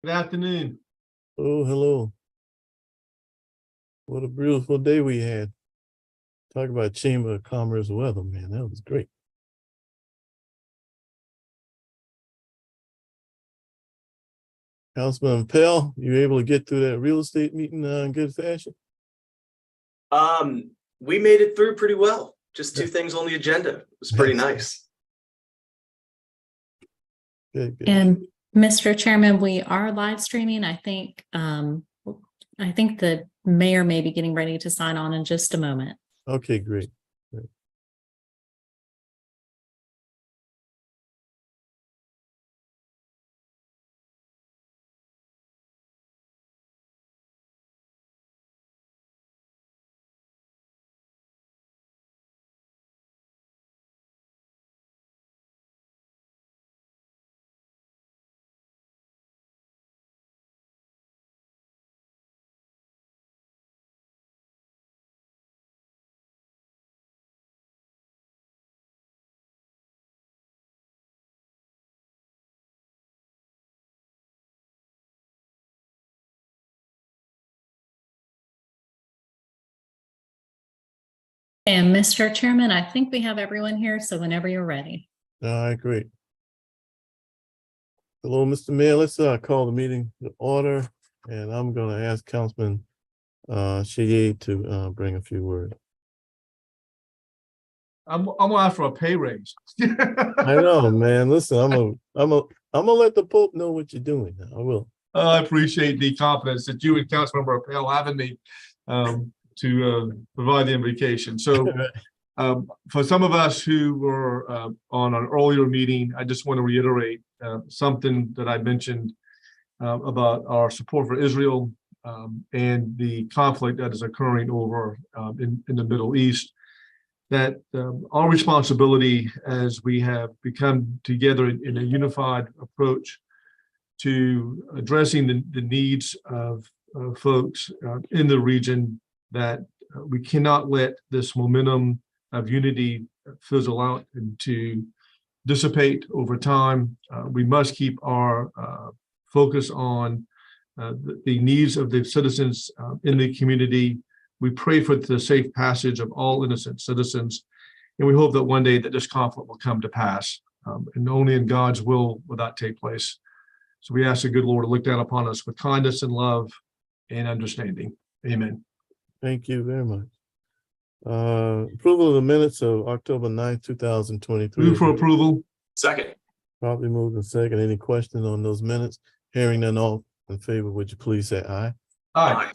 Good afternoon. Oh, hello. What a beautiful day we had. Talk about Chamber of Commerce weather, man. That was great. Councilman Pell, you able to get through that real estate meeting in good fashion? We made it through pretty well. Just two things on the agenda. It was pretty nice. Good. And Mr. Chairman, we are live streaming. I think the mayor may be getting ready to sign on in just a moment. Okay, great. And Mr. Chairman, I think we have everyone here, so whenever you're ready. All right, great. Hello, Mr. Mayor. Let's call the meeting to order, and I'm going to ask Councilman Shea to bring a few words. I'm gonna ask for a pay raise. I know, man. Listen, I'm gonna let the Pope know what you're doing. I will. I appreciate the confidence that you and Councilmember Pell having me to provide the invocation. So for some of us who were on an earlier meeting, I just want to reiterate something that I mentioned about our support for Israel and the conflict that is occurring over in the Middle East. That our responsibility as we have become together in a unified approach to addressing the needs of folks in the region, that we cannot let this momentum of unity fizzle out and to dissipate over time. We must keep our focus on the needs of the citizens in the community. We pray for the safe passage of all innocent citizens, and we hope that one day that this conflict will come to pass, and only in God's will that take place. So we ask the good Lord to look down upon us with kindness and love and understanding. Amen. Thank you very much. Approval of the minutes of October 9th, 2023. Move for approval. Second. Probably moved in second. Any questions on those minutes? Hearing none, all in favor, would you please say aye? Aye.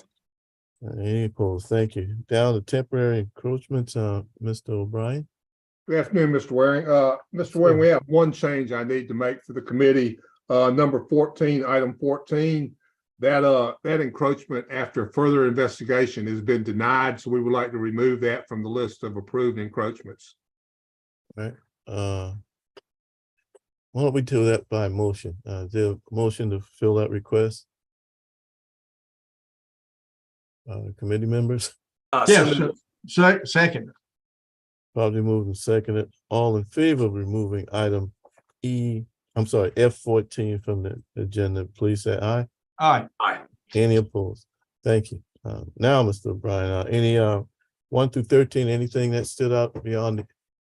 Any opposed? Thank you. Down to temporary encroachments, Mr. O'Brien. Good afternoon, Mr. Waring. Mr. Waring, we have one change I need to make for the committee. Number 14, item 14, that encroachment after further investigation has been denied. So we would like to remove that from the list of approved encroachments. All right. Why don't we do that by motion? Is there a motion to fill that request? Committee members? Yes. Second. Probably moved and seconded. All in favor of removing item F14 from the agenda, please say aye. Aye. Aye. Any opposed? Thank you. Now, Mr. O'Brien, any 1 through 13, anything that stood out beyond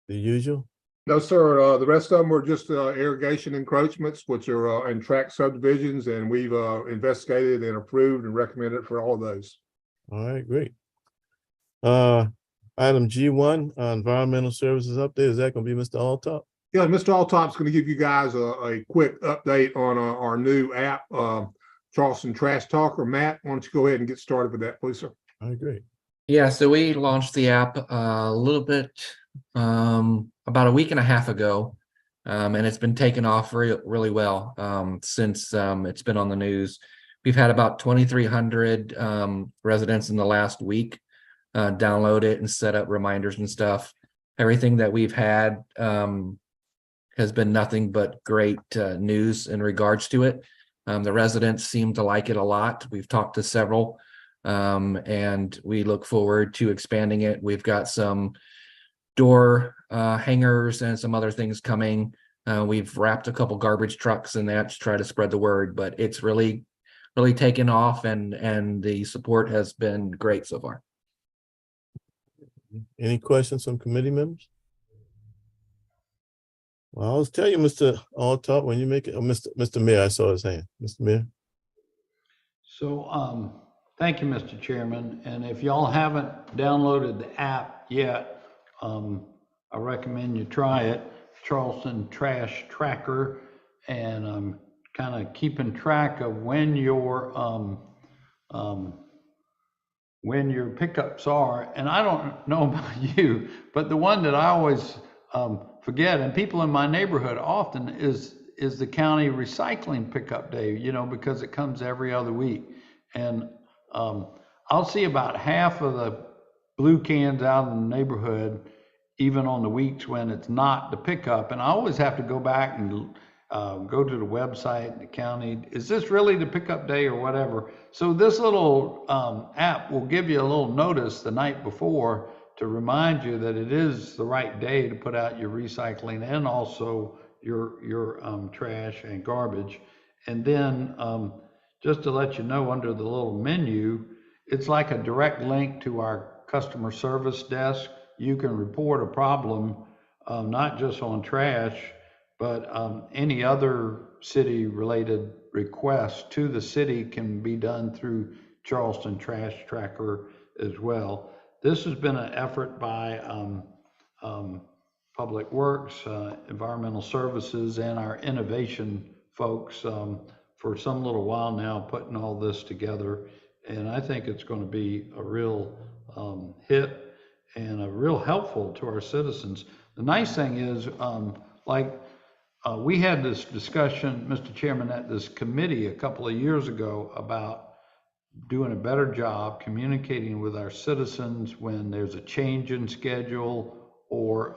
the usual? No, sir. The rest of them were just irrigation encroachments, which are in tract subdivisions, and we've investigated and approved and recommended for all of those. All right, great. Item G1, environmental services update. Is that going to be Mr. Alltop? Yeah, Mr. Alltop's going to give you guys a quick update on our new app, Charleston Trash Talker. Matt, why don't you go ahead and get started with that, please, sir? All right, great. Yeah, so we launched the app a little bit about a week and a half ago, and it's been taken off really well since it's been on the news. We've had about 2,300 residents in the last week download it and set up reminders and stuff. Everything that we've had has been nothing but great news in regards to it. The residents seem to like it a lot. We've talked to several, and we look forward to expanding it. We've got some door hangers and some other things coming We've wrapped a couple garbage trucks in that to try to spread the word, but it's really taken off, and the support has been great so far. Any questions from committee members? Well, I always tell you, Mr. Alltop, when you make it, Mr. Mayor, I saw his hand. Mr. Mayor. So, thank you, Mr. Chairman. And if y'all haven't downloaded the app yet, I recommend you try it, Charleston Trash Tracker, and kind of keeping track of when your pickups are. And I don't know about you, but the one that I always forget, and people in my neighborhood often, is the county recycling pickup day, you know, because it comes every other week. And I'll see about half of the blue cans out in the neighborhood, even on the weeks when it's not the pickup. And I always have to go back and go to the website, the county, is this really the pickup day or whatever? So this little app will give you a little notice the night before to remind you that it is the right day to put out your recycling and also your trash and garbage. And then just to let you know, under the little menu, it's like a direct link to our customer service desk. You can report a problem, not just on trash, but any other city related requests to the city can be done through Charleston Trash Tracker as well. This has been an effort by Public Works, Environmental Services, and our innovation folks for some little while now, putting all this together. And I think it's going to be a real hit and a real helpful to our citizens. The nice thing is, we had this discussion, Mr. Chairman, at this committee a couple of years ago about doing a better job communicating with our citizens when there's a change in schedule or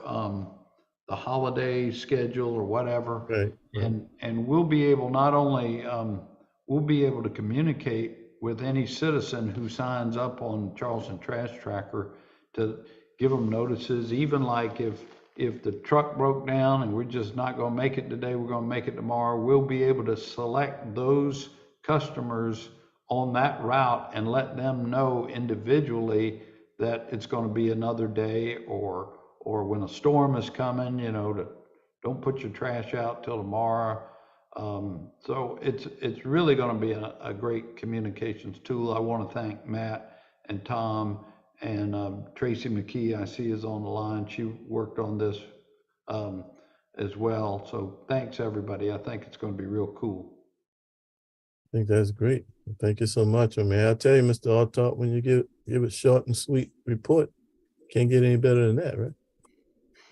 the holiday schedule or whatever. Right. And we'll be able, not only we'll be able to communicate with any citizen who signs up on Charleston Trash Tracker to give them notices, even like if the truck broke down and we're just not going to make it today, we're going to make it tomorrow, we'll be able to select those customers on that route and let them know individually that it's going to be another day, or when a storm is coming, you know, to don't put your trash out till tomorrow. So it's really going to be a great communications tool. I want to thank Matt and Tom and Tracy McKee, I see, is on the line. She worked on this as well. So thanks, everybody. I think it's going to be real cool. I think that's great. Thank you so much. I mean, I'll tell you, Mr. Alltop, when you give it short and sweet report, can't get any better than that, right?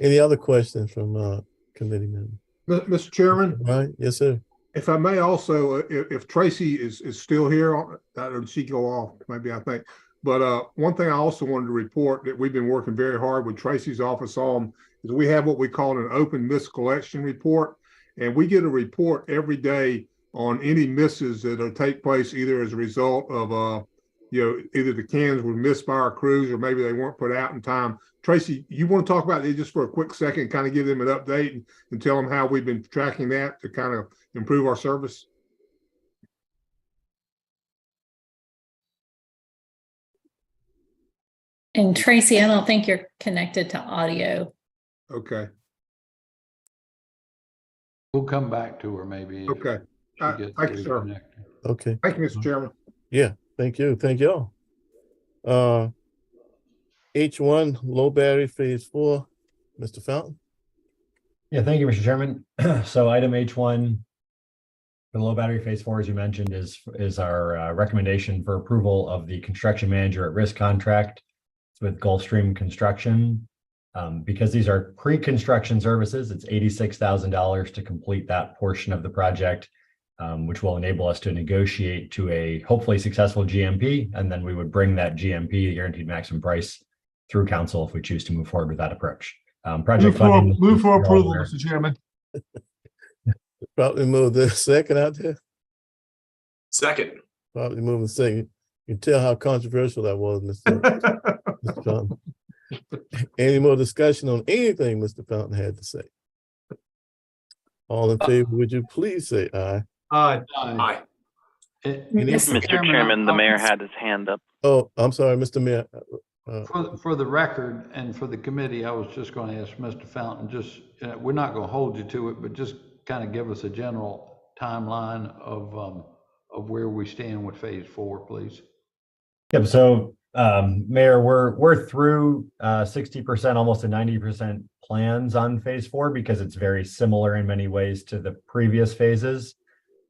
Any other questions from committee members? Mr. Chairman, Right? Yes, sir. if I may also, if Tracy is still here, or she go off, maybe, I think. But one thing I also wanted to report that we've been working very hard with Tracy's office on is we have what we call an open miscollection report. And we get a report every day on any misses that take place either as a result of, either the cans were missed by our crews or maybe they weren't put out in time. Tracy, you want to talk about it just for a quick second, kind of give them an update and tell them how we've been tracking that to kind of improve our service? And Tracy, I don't think you're connected to audio. Okay. We'll come back to her maybe. Okay. She gets Thank you, sir. reconnected. Okay. Thank you, Mr. Chairman. Yeah. Thank you. Thank y'all. H1 low battery phase 4, Mr. Fountain. Yeah, thank you, Mr. Chairman. So item H1, the low battery phase 4, as you mentioned, is our recommendation for approval of the construction manager at risk contract with Gulfstream Construction. Because these are pre-construction services, it's $86,000 to complete that portion of the project, which will enable us to negotiate to a hopefully successful GMP, and then we would bring that GMP, guaranteed maximum price, through council if we choose to move forward with that approach. Project funding. Move for approval, Mr. Chairman. Probably move the second out there. Second. Probably moving second. You can tell how controversial that was, Mr. Fountain. Any more discussion on anything Mr. Fountain had to say? All in favor, would you please say aye? Aye. Aye. Mr. Mr. Chairman, the mayor I'll- had his hand up. Oh, I'm sorry, Mr. Mayor. For the record and for the committee, I was just going to ask Mr. Fountain, just, we're not going to hold you to it, but just kind of give us a general timeline of where we stand with phase 4, please. Yep. So, Mayor, we're through 60%, almost to 90% plans on phase 4 because it's very similar in many ways to the previous phases.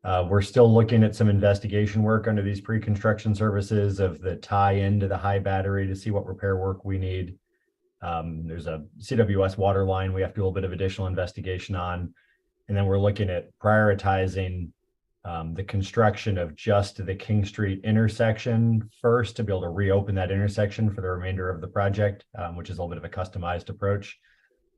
We're still looking at some investigation work under these pre-construction services of the tie-in to the high battery to see what repair work we need. There's a CWS water line we have to do a little bit of additional investigation on. And then we're looking at prioritizing the construction of just the King Street intersection first to be able to reopen that intersection for the remainder of the project, which is a little bit of a customized approach.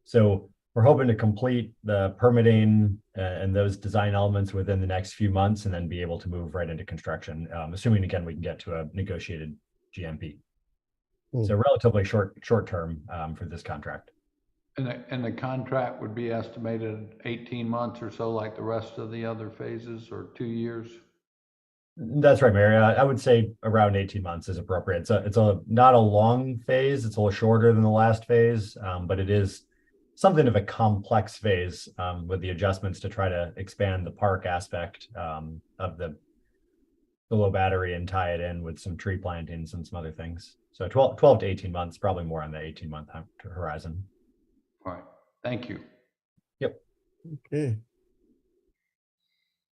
So we're hoping to complete the permitting and those design elements within the next few months and then be able to move right into construction, assuming, again, we can get to a negotiated GMP. So relatively short term for this contract. And the contract would be estimated 18 months or so, like the rest of the other phases, or 2 years? That's right, Mary. I would say around 18 months is appropriate. It's not a long phase. It's a little shorter than the last phase, but it is something of a complex phase with the adjustments to try to expand the park aspect of the low battery and tie it in with some tree plantings and some other things. So 12 to 18 months, probably more on the 18-month horizon. All right, thank you. Yep. Okay.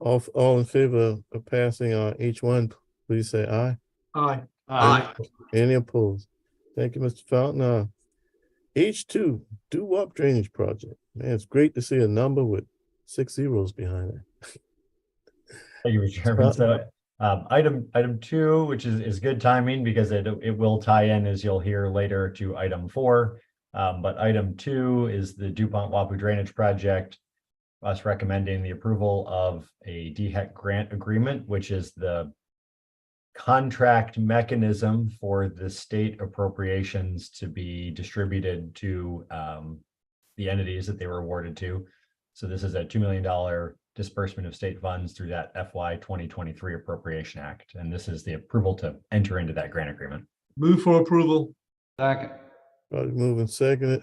All in favor of passing on H1, please say aye. Aye. Aye. Any opposed? Thank you, Mr. Fountain. H2, doo-wop drainage project. Man, it's great to see a number with 6 zeros behind it. Thank you, Mr. Chairman. So item 2, which is good timing because it will tie in, as you'll hear later, to item 4. But item 2 is the DuPont-Wapu drainage project, us recommending the approval of a DHEC grant agreement, which is the contract mechanism for the state appropriations to be distributed to the entities that they were awarded to. So this is a $2 million disbursement of state funds through that FY 2023 Appropriation Act. And this is the approval to enter into that grant agreement. Move for approval. Second. Probably moving second.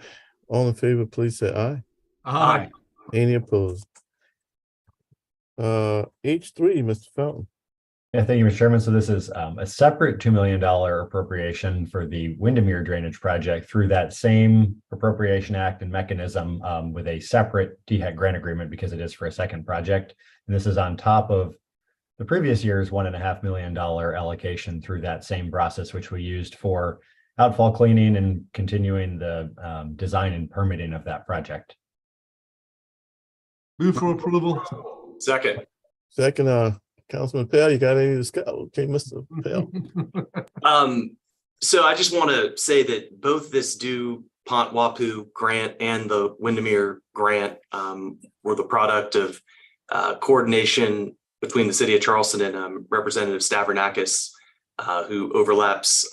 All in favor, please say aye. Aye. Any opposed? H3, Mr. Fountain. Yeah, thank you, Mr. Chairman. So this is a separate $2 million appropriation for the Windermere drainage project through that same Appropriation Act and mechanism with a separate DHEC grant agreement because it is for a second project. And this is on top of the previous year's $1.5 million allocation through that same process, which we used for outfall cleaning and continuing the design and permitting of that project. Move for approval. Second. Second, Councilman Pell, you got any discuss? Okay, Mr. Pell. So I just want to say that both this DuPont-Wapu grant and the Windermere grant were the product of coordination between the city of Charleston and Representative Stavronakis, who overlaps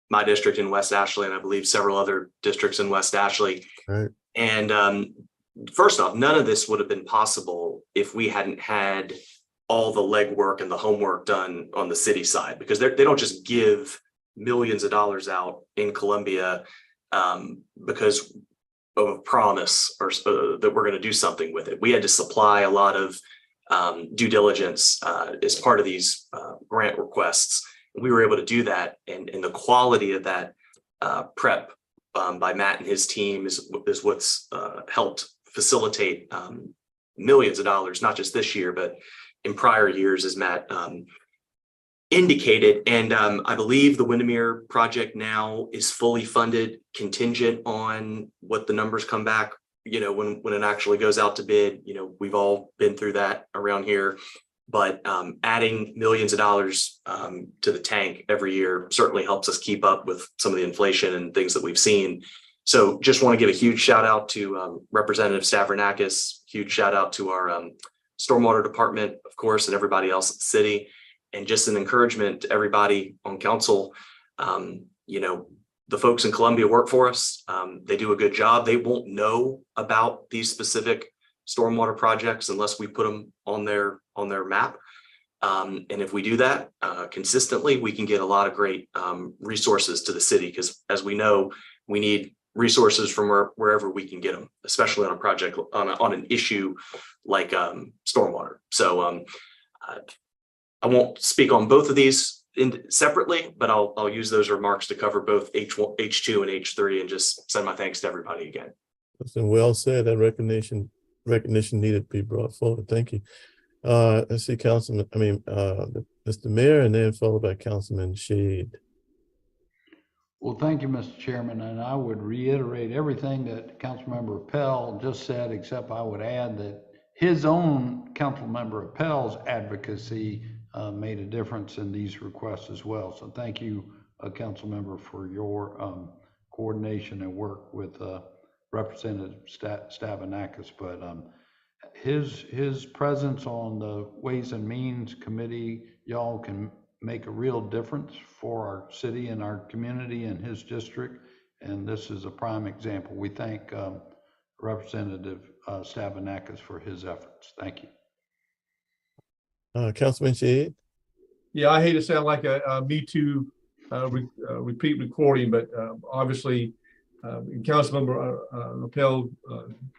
my district in West Ashley, and I believe several other districts in West Ashley. Right. And first off, none of this would have been possible if we hadn't had all the legwork and the homework done on the city side, because they don't just give millions of dollars out in Columbia because of a promise or that we're going to do something with it. We had to supply a lot of due diligence as part of these grant requests. We were able to do that, and the quality of that prep by Matt and his team is what's helped facilitate millions of dollars, not just this year, but in prior years, as Matt indicated. And I believe the Windermere project now is fully funded, contingent on what the numbers come back, when it actually goes out to bid. We've all been through that around here, but adding millions of dollars to the tank every year certainly helps us keep up with some of the inflation and things that we've seen. So just want to give a huge shout out to Representative Stavronakis, huge shout out to our Stormwater Department, of course, and everybody else at the city, and just an encouragement to everybody on council. The folks in Columbia work for us. They do a good job. They won't know about these specific stormwater projects unless we put them on their map. And if we do that consistently, we can get a lot of great resources to the city, because as we know, we need resources from wherever we can get them, especially on a project on an issue like stormwater. So I won't speak on both of these separately, but I'll use those remarks to cover both H1, H2, and H3, and just send my thanks to everybody again. Listen, well said. That recognition needed to be brought forward. Thank you. Let's see, Mr. Mayor, and then followed by Councilman Shade. Well, thank you, Mr. Chairman, and I would reiterate everything that Councilmember Appel just said, except I would add that his own Councilmember Appel's advocacy made a difference in these requests as well. So thank you, Councilmember, for your coordination and work with Representative Stabenakis. But his presence on the Ways and Means Committee, y'all, can make a real difference for our city and our community and his district. And this is a prime example. We thank Representative Stabenakis for his efforts. Thank you. Councilman Shade. Yeah, I hate to sound like a Me Too repeat recording, but obviously Councilmember Appel,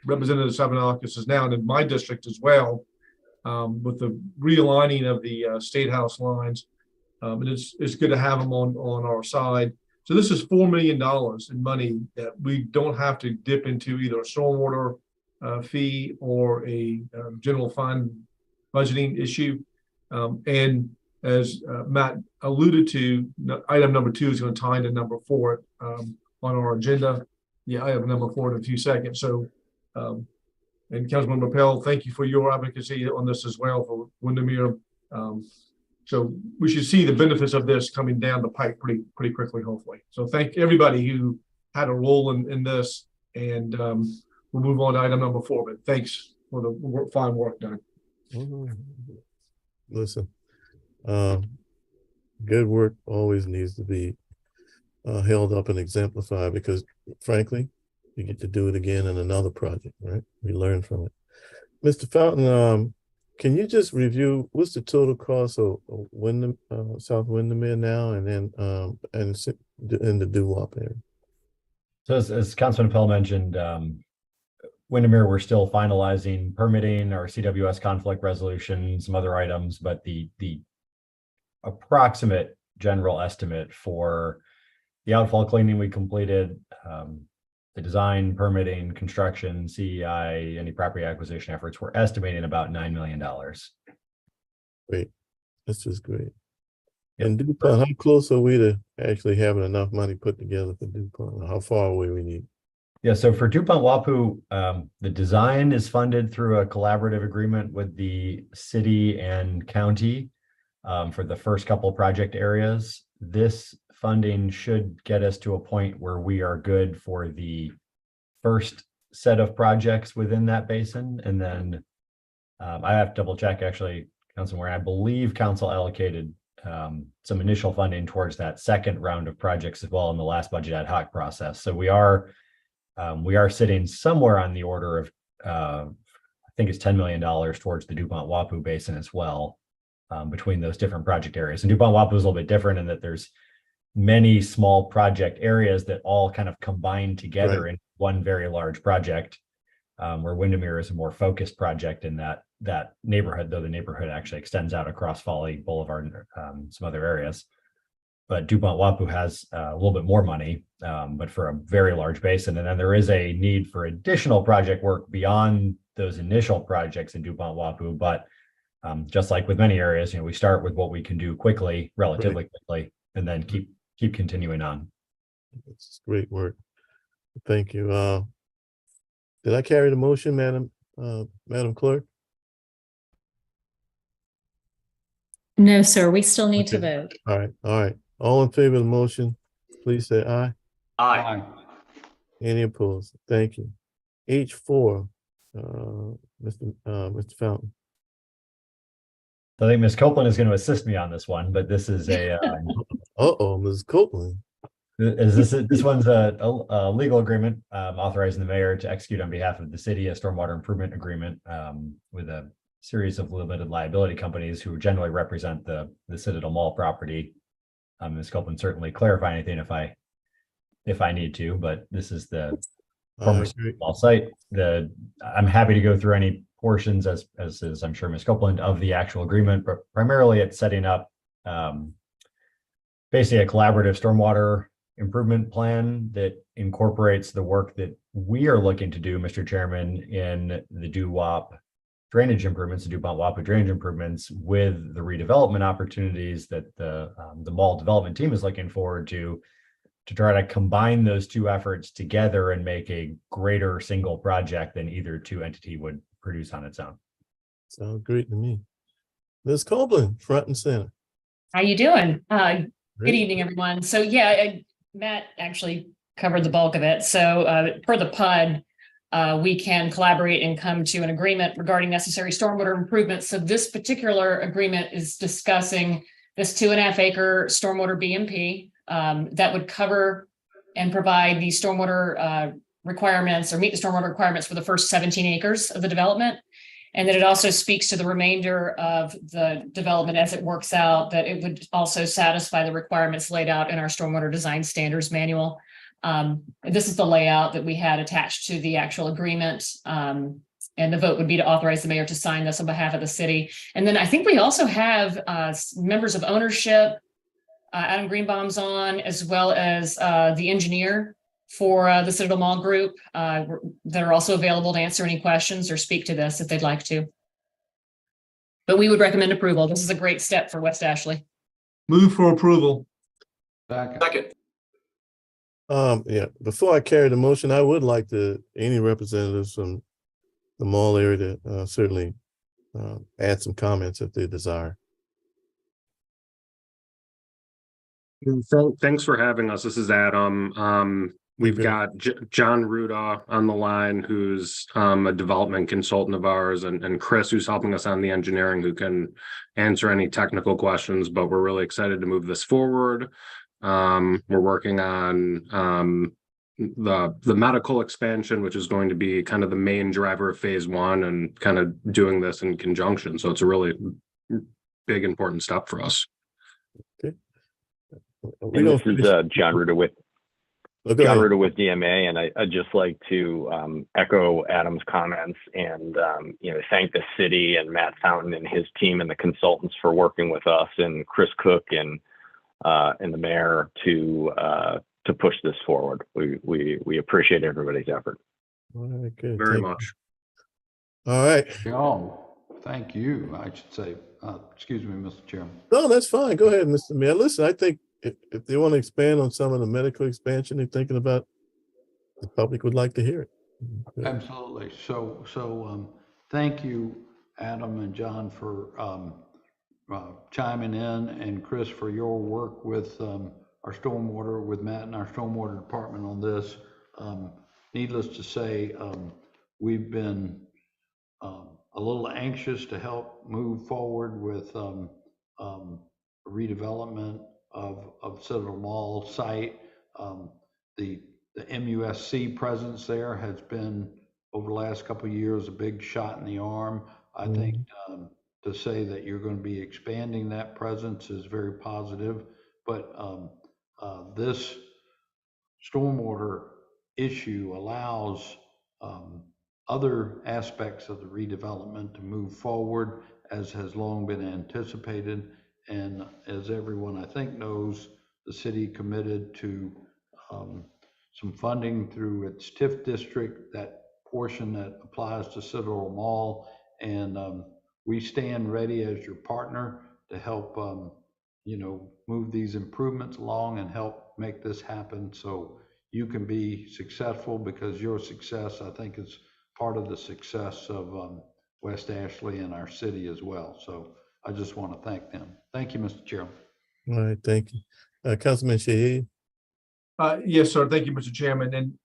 Representative Stabenakis is now in my district as well, with the realigning of the State House lines. And it's good to have them on our side. So this is $4 million in money that we don't have to dip into either a stormwater fee or a general fund budgeting issue. And as Matt alluded to, item number 2 is going to tie into number 4 on our agenda. Yeah, I have number 4 in a few seconds. So, and Councilmember Appel, thank you for your advocacy on this as well for Windermere. So we should see the benefits of this coming down the pipe pretty quickly, hopefully. So thank everybody who had a role in this, and we'll move on to item number 4. But thanks for the fine work done. Listen, good work always needs to be held up and exemplified, because frankly, you get to do it again in another project, right? We learn from it. Mr. Fountain, can you just review what's the total cost of South Windermere now, and then in the doo-wop area? So as Councilman Appel mentioned, Windermere, we're still finalizing permitting, our CWS conflict resolution, some other items, but the approximate general estimate for the outfall cleaning we completed, the design, permitting, construction, CEI, any property acquisition efforts, we're estimating about $9 million. Great. This is great. And DuPont, how close are we to actually having enough money put together for DuPont? How far away we need? Yeah, so for DuPont Wapu, the design is funded through a collaborative agreement with the city and county for the first couple of project areas. This funding should get us to a point where we are good for the first set of projects within that basin. And then I have to double check, actually, Councilman Warren, I believe council allocated some initial funding towards that second round of projects as well in the last budget ad hoc process. So we are sitting somewhere on the order of, I think it's $10 million towards the DuPont Wapu basin as well, between those different project areas. And DuPont Wapu is a little bit different in that there's many small project areas that all kind of combine together in one very large project, where Windermere is a more focused project in that neighborhood, though the neighborhood actually extends out across Folly Boulevard and some other areas. But DuPont Wapu has a little bit more money, but for a very large basin. And then there is a need for additional project work beyond those initial projects in DuPont Wapu. But just like with many areas, we start with what we can do quickly, relatively quickly, and then keep continuing on. It's great work. Thank you. Did I carry the motion, Madam Clerk? No, sir, we still need to Okay. vote. All right. All in favor of the motion, please say aye. Aye. Any opposed? Thank you. H4, Mr. Fountain. So I think Ms. Copeland is going to assist me on this one, but this is a Ms. Copeland. This one's a legal agreement authorizing the mayor to execute on behalf of the city a stormwater improvement agreement with a series of limited liability companies who generally represent the Citadel Mall property. Ms. Copeland certainly clarify anything if I need to, but this is the former mall site. I'm happy to go through any portions as is, I'm sure, Ms. Copeland, of the actual agreement, but primarily it's setting up basically a collaborative stormwater improvement plan that incorporates the work that we are looking to do, Mr. Chairman, in the doo-wop drainage improvements, the Dupont-Wappo drainage improvements, with the redevelopment opportunities that the mall development team is looking forward to try to combine those two efforts together and make a greater single project than either two entity would produce on its own. Sounds great to me. Ms. Copeland, front and center. How you doing? Good Great. evening, everyone. So yeah, Matt actually covered the bulk of it. So per the PUD, we can collaborate and come to an agreement regarding necessary stormwater improvements. So this particular agreement is discussing this 2.5 acre stormwater BMP that would cover and provide the stormwater requirements, or meet the stormwater requirements for the first 17 acres of the development. And then it also speaks to the remainder of the development as it works out, that it would also satisfy the requirements laid out in our stormwater design standards manual. This is the layout that we had attached to the actual agreement. And the vote would be to authorize the mayor to sign this on behalf of the city. And then I think we also have members of ownership, Adam Greenbaum's on, as well as the engineer for the Citadel Mall Group that are also available to answer any questions or speak to this if they'd like to. But we would recommend approval. This is a great step for West Ashley. Move for approval. Second. Yeah, before I carry the motion, I would like any representatives from the mall area to certainly add some comments if they desire. Thanks for having us. This is Adam. We've got John Ruda on the line, who's a development consultant of ours, and Chris, who's helping us on the engineering, who can answer any technical questions, but we're really excited to move this forward. We're working on the medical expansion, which is going to be kind of the main driver of phase one, and kind of doing this in conjunction. So it's a really big, important step for us. Okay. And this is John Ruda with DMA, and I'd just like to echo Adam's comments and thank the city and Matt Fountain and his team and the consultants for working with us, and Chris Cook and the mayor to push this forward. We appreciate everybody's effort. All right, good. Very much. All right. Thank you, I should say. Excuse me, Mr. Chairman. No, that's fine. Go ahead, Mr. Mayor. Listen, I think if they want to expand on some of the medical expansion they're thinking about, the public would like to hear it. Absolutely. So thank you, Adam and John, for chiming in, and Chris for your work with our stormwater, with Matt and our stormwater department on this. Needless to say, we've been a little anxious to help move forward with redevelopment of Citadel Mall site. The MUSC presence there has been, over the last couple of years, a big shot in the arm. I think to say that you're going to be expanding that presence is very positive, but this stormwater issue allows other aspects of the redevelopment to move forward, as has long been anticipated. And as everyone I think knows, the city committed to some funding through its TIF district, that portion that applies to Citadel Mall. And we stand ready as your partner to help move these improvements along and help make this happen, so you can be successful, because your success, I think, is part of the success of West Ashley and our city as well. So I just want to thank them. Thank you, Mr. Chairman. All right, thank you. Councilman Shaheen. Yes, sir. Thank you, Mr. Chairman. And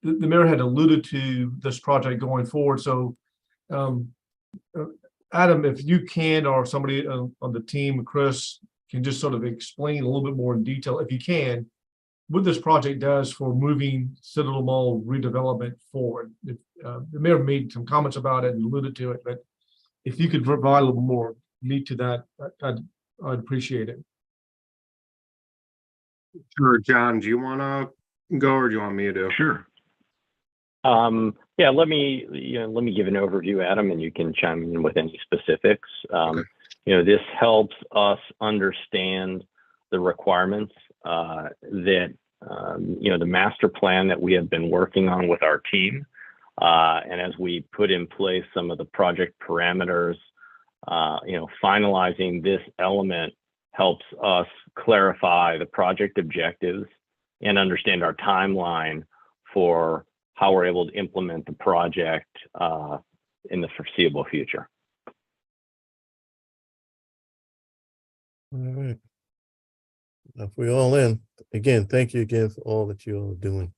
the mayor had alluded to this project going forward. So Adam, if you can, or somebody on the team, Chris, can just sort of explain a little bit more in detail, if you can, what this project does for moving Citadel Mall redevelopment forward. The mayor made some comments about it and alluded to it, but if you could provide a little more meat to that, I'd appreciate it. Sure, John, do you want to go or do you want me to? Sure. Yeah, let me give an overview, Adam, and you can chime in with any specifics. Okay. This helps us understand the requirements that, the master plan that we have been working on with our team. And as we put in place some of the project parameters, finalizing this element helps us clarify the project objectives and understand our timeline for how we're able to implement the project in the foreseeable future. All right. If we're all in, again, thank you again for all that you're all doing.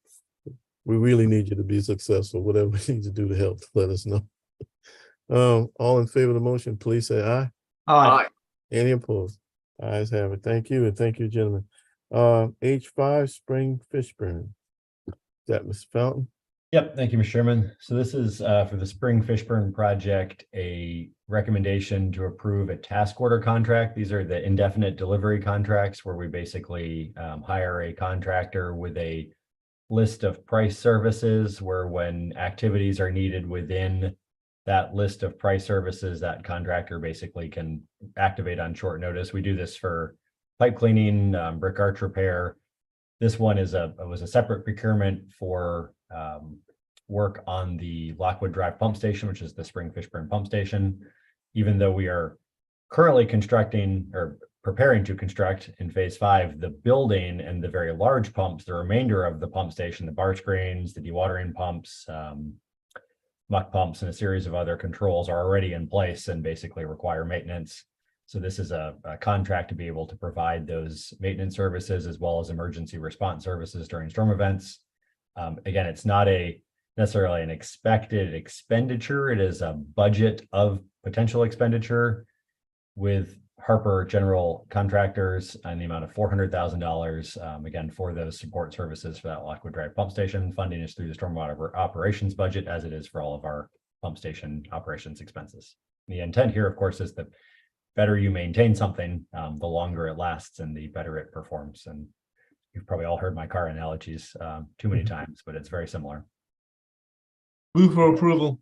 We really need you to be successful. Whatever we need to do to help, let us know. All in favor of the motion, please say aye. Aye. Any opposed? Ayes have it. Thank you, and thank you, gentlemen. H5 Spring Fishburne. Is that Mr. Fountain? Yep, thank you, Mr. Chairman. So this is for the Spring Fishburne project, a recommendation to approve a task order contract. These are the indefinite delivery contracts where we basically hire a contractor with a list of price services where when activities are needed within that list of price services, that contractor basically can activate on short notice. We do this for pipe cleaning, brick arch repair. This one was a separate procurement for work on the Lockwood Drive pump station, which is the Spring Fishburne pump station. Even though we are currently constructing or preparing to construct in phase 5, the building and the very large pumps, the remainder of the pump station, the bar screens, the dewatering pumps, muck pumps, and a series of other controls are already in place and basically require maintenance. So this is a contract to be able to provide those maintenance services as well as emergency response services during storm events. Again, it's not necessarily an expected expenditure. It is a budget of potential expenditure with Harper General Contractors and the amount of $400,000, again, for those support services for that Lockwood Drive pump station. Funding is through the stormwater operations budget, as it is for all of our pump station operations expenses. The intent here, of course, is that better you maintain something, the longer it lasts and the better it performs. And you've probably all heard my car analogies too many times, but it's very similar. Move for approval.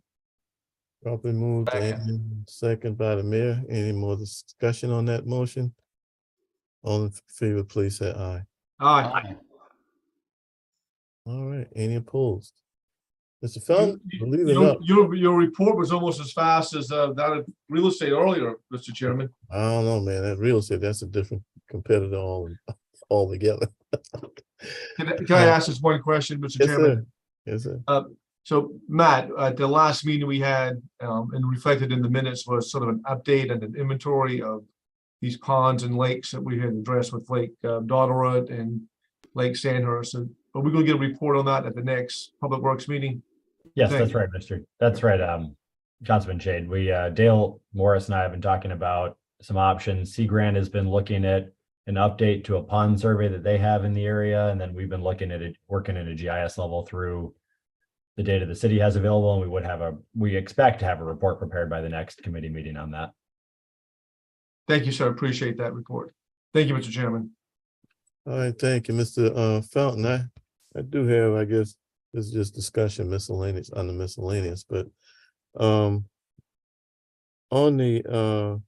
Properly moved and second by the mayor. Any more discussion on that motion? All in favor, please say aye. Aye. All right. Any opposed? Mr. Fountain, believe it or not, Your report was almost as fast as that of real estate earlier, Mr. Chairman. I don't know, man. That real estate, that's a different competitor altogether. Can I ask this one question, Mr. Yes, Chairman? sir. Yes, sir. So Matt, at the last meeting we had, and reflected in the minutes was sort of an update and an inventory of these ponds and lakes that we had addressed with Lake Dotterwood and Lake Sandhurst. But we're going to get a report on that at the next Public Works meeting. Yes, Thank that's you. right, Mr. That's right. Councilman Shade. Dale Morris and I have been talking about some options. Sea Grant has been looking at an update to a pond survey that they have in the area, and then we've been looking at it, working at a GIS level through the data the city has available, and we expect to have a report prepared by the next committee meeting on that. Thank you, sir. Appreciate that report. Thank you, Mr. Chairman. All right, thank you, Mr. Fountain. I do have, I guess, this is just discussion miscellaneous on the miscellaneous, but on the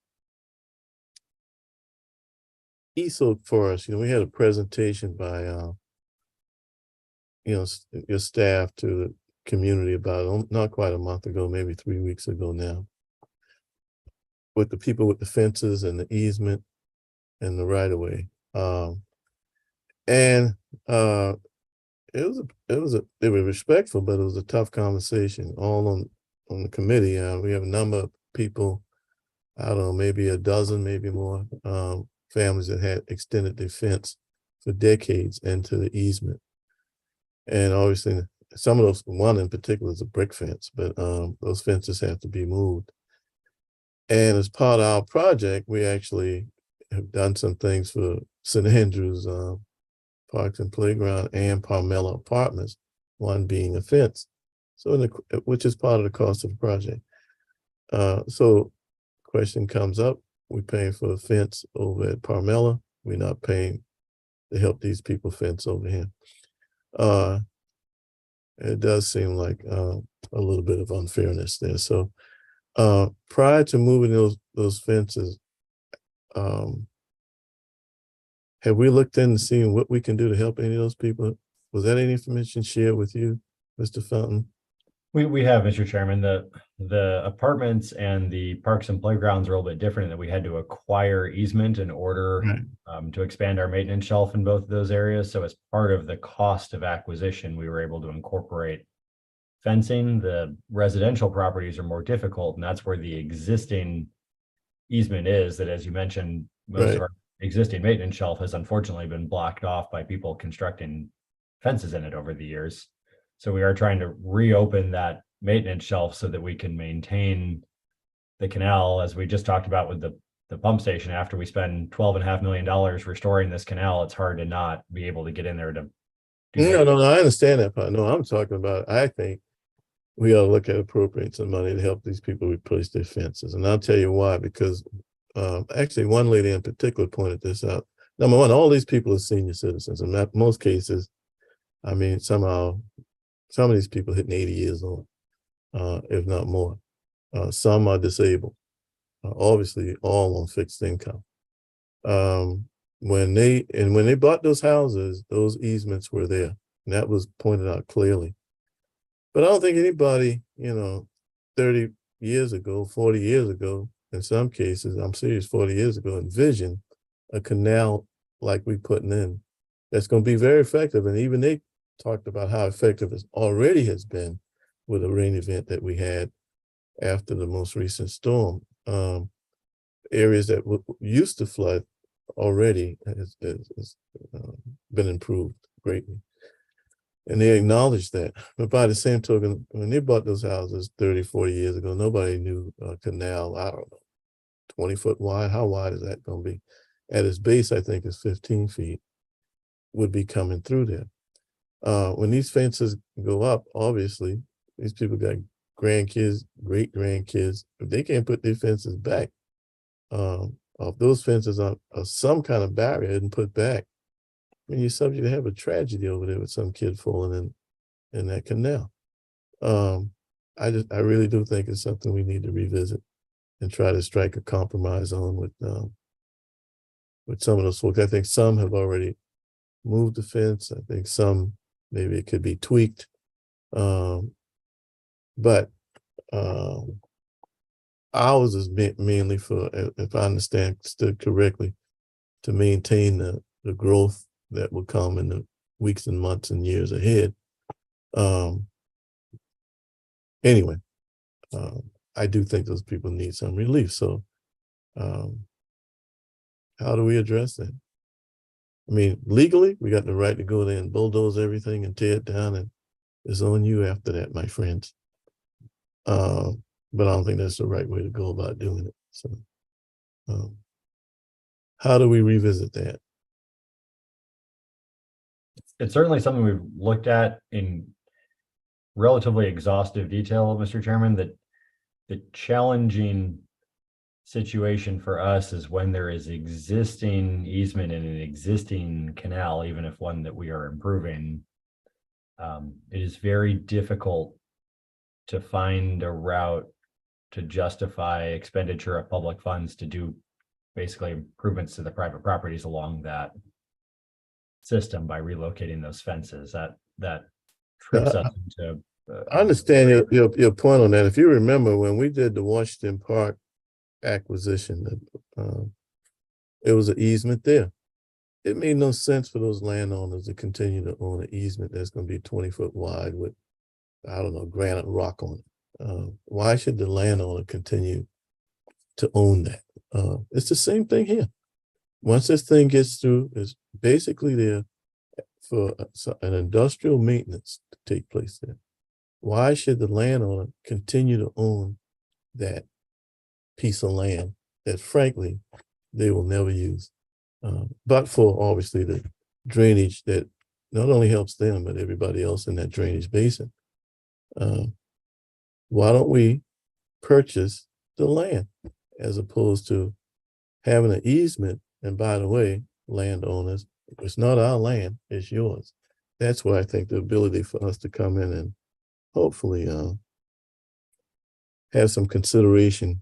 ESO for us, we had a presentation by your staff to the community about not quite a month ago, maybe 3 weeks ago now, with the people with the fences and the easement and the right of way. They were respectful, but it was a tough conversation all on the committee. We have a number of people, I don't know, maybe a dozen, maybe more, families that had extended their fence for decades into the easement. And obviously some of those, one in particular is a brick fence, but those fences have to be moved. And as part of our project, we actually have done some things for St. Andrews Parks and Playground and Palmetto Apartments, one being a fence. So, which is part of the cost of the project. So question comes up, we're paying for a fence over at Palmetto. We're not paying to help these people fence over here. It does seem like a little bit of unfairness there. So prior to moving those fences, have we looked into seeing what we can do to help any of those people? Was that any information shared with you, Mr. Fountain? We have, Mr. Chairman, the apartments and the parks and playgrounds are a little bit different in that we had to acquire easement in order to expand our maintenance shelf in both of those areas. So as part of the cost of acquisition, we were able to incorporate fencing. The residential properties are more difficult, and that's where the existing easement is, that, as you mentioned, most of our existing maintenance shelf has unfortunately been blocked off by people constructing fences in it over the years. So we are trying to reopen that maintenance shelf so that we can maintain the canal, as we just talked about with the pump station. After we spend $12.5 million restoring this canal, it's hard to not be able to get in there to do No, I understand that part. No, I'm talking about, I think we ought to look at appropriating some money to help these people replace their fences. And I'll tell you why, because actually one lady in particular pointed this out. Number one, all these people are senior citizens. In most cases, I mean, somehow, some of these people hitting 80 years old, if not more. Some are disabled, obviously all on fixed income. When they bought those houses, those easements were there, and that was pointed out clearly. But I don't think anybody, 30 years ago, 40 years ago, in some cases, I'm serious, 40 years ago, envisioned a canal like we putting in that's going to be very effective. And even they talked about how effective it already has been with a rain event that we had after the most recent storm. Areas that used to flood already has been improved greatly. And they acknowledged that. But by the same token, when they bought those houses 30, 40 years ago, nobody knew a canal, I don't know, 20 foot wide. How wide is that going to be? At its base, I think it's 15 feet, would be coming through there. When these fences go up, obviously, these people got grandkids, great grandkids. If they can't put their fences back, if those fences are some kind of barrier and put back, I mean, you're subject to have a tragedy over there with some kid falling in that canal. I really do think it's something we need to revisit and try to strike a compromise on with some of those folks. I think some have already moved the fence. I think some, maybe it could be tweaked. But ours is mainly for, if I understand correctly, to maintain the growth that will come in the weeks and months and years ahead. Anyway, I do think those people need some relief. So how do we address that? I mean, legally, we got the right to go there and bulldoze everything and tear it down, and it's on you after that, my friends. But I don't think that's the right way to go about doing it. So how do we revisit that? It's certainly something we've looked at in relatively exhaustive detail, Mr. Chairman. That the challenging situation for us is when there is existing easement in an existing canal, even if one that we are improving, it is very difficult to find a route to justify expenditure of public funds to do basically improvements to the private properties along that system by relocating those fences. That trips us into. I understand your point on that. If you remember when we did the Washington Park acquisition, it was an easement there. It made no sense for those landowners to continue to own an easement that's going to be 20 foot wide with, I don't know, granite rock on it. Why should the landowner continue to own that? It's the same thing here. Once this thing gets through, it's basically there for an industrial maintenance to take place there. Why should the landowner continue to own that piece of land that, frankly, they will never use, but for obviously the drainage that not only helps them, but everybody else in that drainage basin. Why don't we purchase the land as opposed to having an easement? And by the way, landowners, it's not our land, it's yours. That's why I think the ability for us to come in and hopefully have some consideration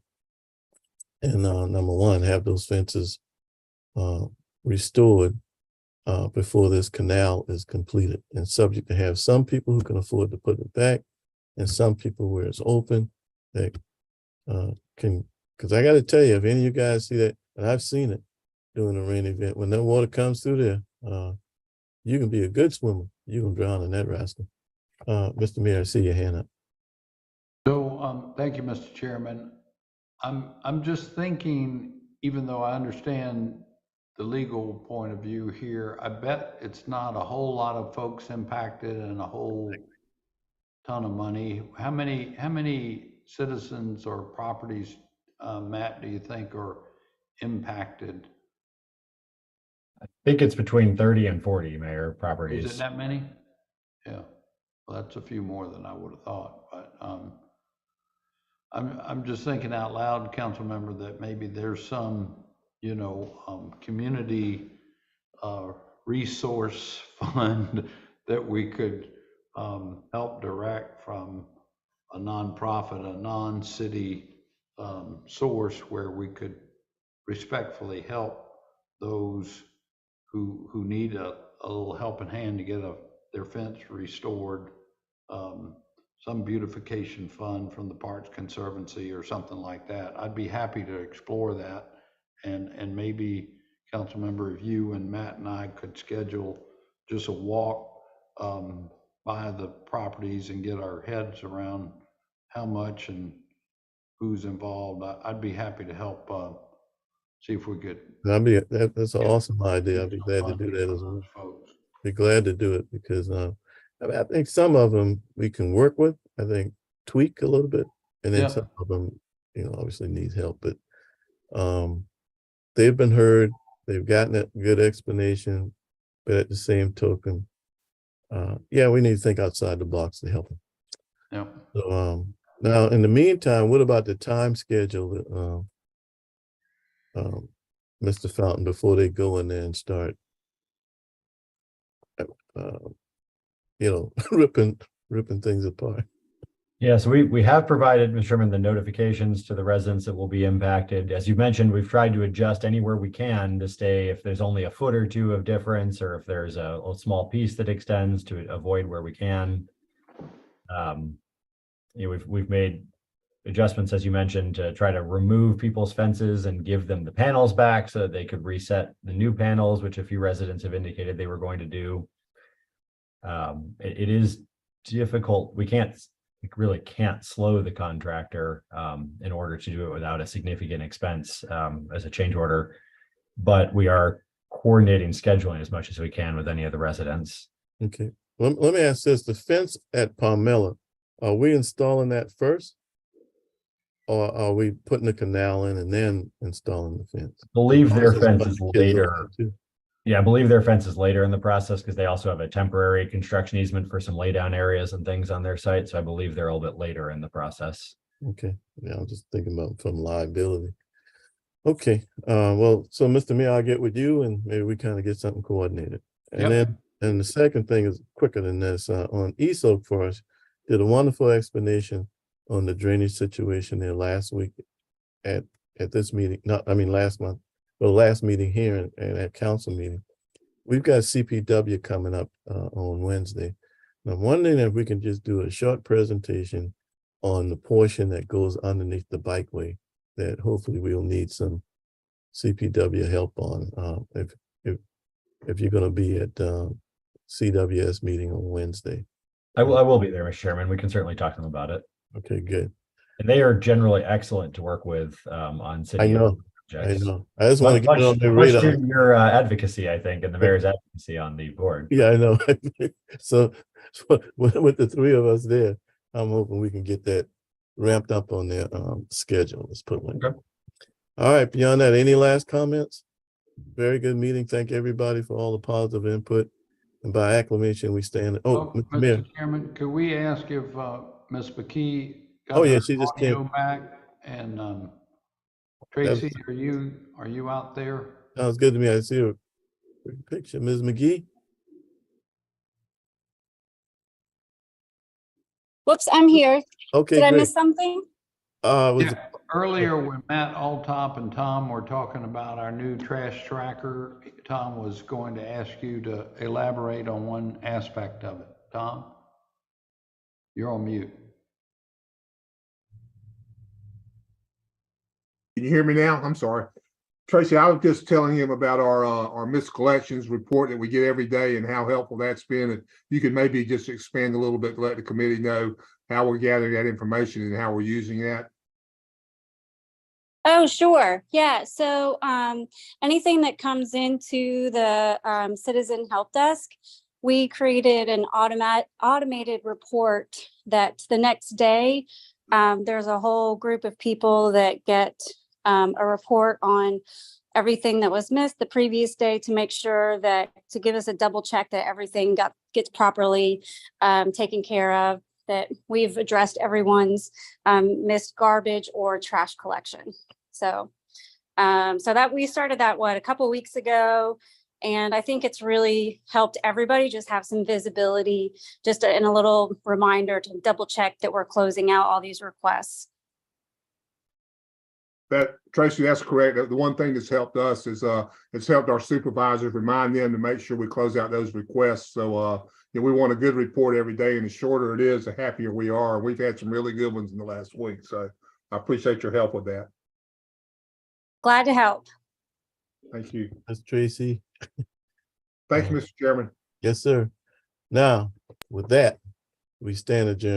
and number one, have those fences restored before this canal is completed, and subject to have some people who can afford to put it back and some people where it's open that can, because I got to tell you, if any of you guys see that, and I've seen it during a rain event, when that water comes through there, you can be a good swimmer. You can drown in that rascal. Mr. Mayor, I see your hand up. So, thank you, Mr. Chairman. I'm just thinking, even though I understand the legal point of view here, I bet it's not a whole lot of folks impacted and a whole ton of money. How many citizens or properties, Matt, do you think are impacted? I think it's between 30 and 40, Mayor, properties. Is it that many? Yeah, well, that's a few more than I would have thought, but I'm just thinking out loud, council member, that maybe there's some, you know, community resource fund that we could help direct from a nonprofit, a non-city source where we could respectfully help those who need a little helping hand to get their fence restored. Some beautification fund from the Parks Conservancy or something like that. I'd be happy to explore that, and maybe council member, if you and Matt and I could schedule just a walk by the properties and get our heads around how much and who's involved. I'd be happy to help see if we could. That's an awesome idea. I'd be glad to do that as well. Folks. Be glad to do it because I think some of them we can work with. I think tweak a little bit, and then some of them, you know, obviously need help. But they've been heard. They've gotten a good explanation. But at the same token, yeah, we need to think outside the box to help them. Yeah. So now, in the meantime, what about the time schedule, Mr. Fountain, before they go in there and start, you know, ripping things apart? Yeah, so we have provided, Mr. Chairman, the notifications to the residents that will be impacted. As you mentioned, we've tried to adjust anywhere we can to stay, if there's only a foot or two of difference, or if there's a small piece that extends, to avoid where we can. You know, we've made adjustments, as you mentioned, to try to remove people's fences and give them the panels back so that they could reset the new panels, which a few residents have indicated they were going to do. It is difficult. We really can't slow the contractor in order to do it without a significant expense as a change order, but we are coordinating scheduling as much as we can with any of the residents. Okay, let me ask this: the fence at Palmella, are we installing that first, or are we putting the canal in and then installing the fence? I believe their fence is Kids later. over there too. Yeah, I believe their fence is later in the process because they also have a temporary construction easement for some laydown areas and things on their site. So I believe they're a little bit later in the process. Okay, yeah, I'm just thinking about from liability. Okay, well, so Mr. Mayor, I'll get with you and maybe we kind of get something coordinated. And then the second thing is quicker than this. On East Oak Forest, did a wonderful explanation on the drainage situation there last week at this meeting. Last month. The last meeting here and at council meeting. We've got CPW coming up on Wednesday. And I'm wondering if we can just do a short presentation on the portion that goes underneath the bikeway that hopefully we'll need some CPW help on if you're going to be at CWS meeting on Wednesday. I will be there, Mr. Chairman. We can certainly talk to them about it. Okay, good. And they are generally excellent to work with on city. I know. Projects. I know. I just want to get it on the much radar. to your advocacy, I think, and the mayor's advocacy on the board. Yeah, I know. So with the three of us there, I'm hoping we can get that ramped up on their schedule. Let's put one. Okay. All right. Beyond that, any last comments? Very good meeting. Thank everybody for all the positive input. And by acclamation, we stand. Oh, Mr. Mayor. Mr. Chairman, could we ask if Ms. McKee Oh, got yeah, her she just audio came. back? And Tracy, are you out there? Sounds good to me. I see her picture. Ms. McGee? Whoops, I'm here. Okay, Did I great. miss something? Was Yeah, earlier when Matt Altop and Tom were talking about our new trash tracker, Tom was going to ask you to elaborate on one aspect of it. Tom? You're on mute. Can you hear me now? I'm sorry. Tracy, I was just telling him about our missed collections report that we get every day and how helpful that's been. And you could maybe just expand a little bit to let the committee know how we're gathering that information and how we're using that. Oh, sure. Yeah. So anything that comes into the citizen help desk, we created an automated report that the next day there's a whole group of people that get a report on everything that was missed the previous day to make sure that to give us a double check that everything gets properly taken care of, that we've addressed everyone's missed garbage or trash collection. So that we started that a couple of weeks ago, and I think it's really helped everybody just have some visibility, just in a little reminder to double check that we're closing out all these requests. Tracy, that's correct. The one thing that's helped us is it's helped our supervisors remind them to make sure we close out those requests. So we want a good report every day, and the shorter it is, the happier we are. We've had some really good ones in the last week. So I appreciate your help with that. Glad to help. Thank you. That's Tracy. Thank you, Mr. Chairman. Yes, sir. Now, with that, we stand adjourned.